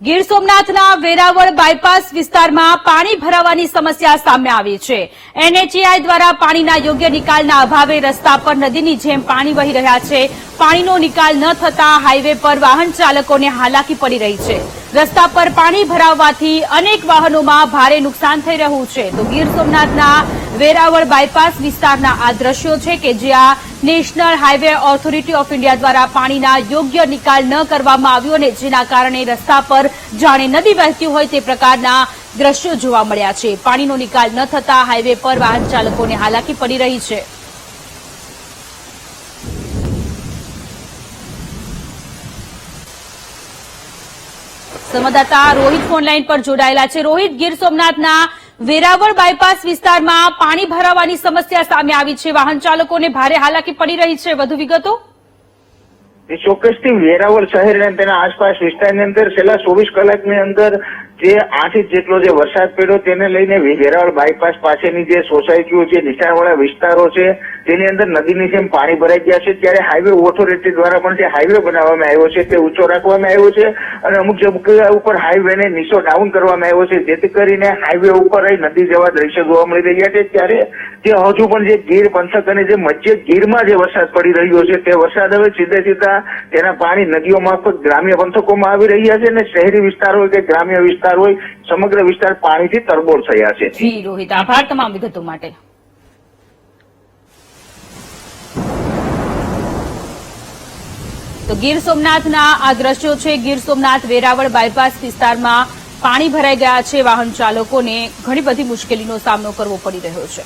Gir સોમનાથના Veraval bypass વિસ્તારમાં પાણી ભરાવાની સમસ્યા સામે આવી છે। એનએચએઆઈ દ્વારા પાણીના યોગ્ય નિકાલના અભાવે રસ્તા પર નદીની જેમ પાણી વહી રહ્યા છે। પાણીનો નિકાલ ન થતા હાઈવે પર વાહન ચાલકોને હાલાકી પડી રહી છે। રસ્તા પર પાણી ભરાવવાથી અનેક વાહનોમાં ભારે નુકસાન થઈ રહ્યું છે। તો ગીર સોમનાથના વેરાવળ બાયપાસ વિસ્તારના આ દ્રશ્યો છે કે જ્યાં national highway authority of India દ્વારા પાણીના યોગ્ય નિકાલ ન કરવામાં આવ્યો અને જેના કારણે રસ્તા પર જાણે નદી વહેતી હોય તે પ્રકારના દ્રશ્યો જોવા મળ્યા છે। પાણીનો નિકાલ ન થતા હાઈવે પર વાહન ચાલકોને હાલાકી પડી રહી છે। સંવાદદાતા રોહિત ફોનલાઈન પર જોડાયેલા છે। રોહિત, ગીર સોમનાથના વેરાવળ બાયપાસ વિસ્તારમાં પાણી ભરાવાની સમસ્યા સામે આવી છે, વાહન ચાલકોને ભારે હાલાકી પડી રહી છે, વધુ વિગતો? ચોક્કસથી વેરાવળ શહેર અને તેના આસપાસ વિસ્તારની અંદર છેલ્લા 24 કલાકની અંદર જે 8 ઇંચ જેટલો જે વરસાદ પડ્યો તેને લઈને વેરાવળ બાયપાસ પાસેની જે સોસાયટીઓ છે, નીચાણવાળા વિસ્તારો છે, તેની અંદર નદીની જેમ પાણી ભરાઈ ગયા છે। ત્યારે હાઈવે ઓથોરિટી દ્વારા પણ જે હાઈવે બનાવવામાં આવ્યો છે તે ઊંચો રાખવામાં આવ્યો છે અને અમુક જગ્યા ઉપર હાઈવેને નીચો ડાઉન કરવામાં આવ્યો છે, જેથી કરીને હાઈવે ઉપર નદી જેવા દ્રશ્યો જોવા મળી રહ્યા છે। ત્યારે જે હજુ પણ જે ગીર પંથક અને જે મધ્ય ગીરમાં જે વરસાદ પડી રહ્યો છે તે વરસાદ હવે સીધા તેના પાણી નદીઓ મારફત ગ્રામ્ય પંથકોમાં આવી રહ્યા છે અને શહેરી વિસ્તાર હોય કે ગ્રામ્ય વિસ્તાર હોય સમગ્ર વિસ્તાર પાણીથી તરબોળ થયા છે। જી રોહિત, આભાર તમામ વિગતો માટે। તો ગીર સોમનાથના આ દ્રશ્યો છે। ગીર સોમનાથ વેરાવળ બાયપાસ વિસ્તારમાં પાણી ભરાઈ ગયા છે, વાહન ચાલકોને ઘણી બધી મુશ્કેલીનો સામનો કરવો પડી રહ્યો છે।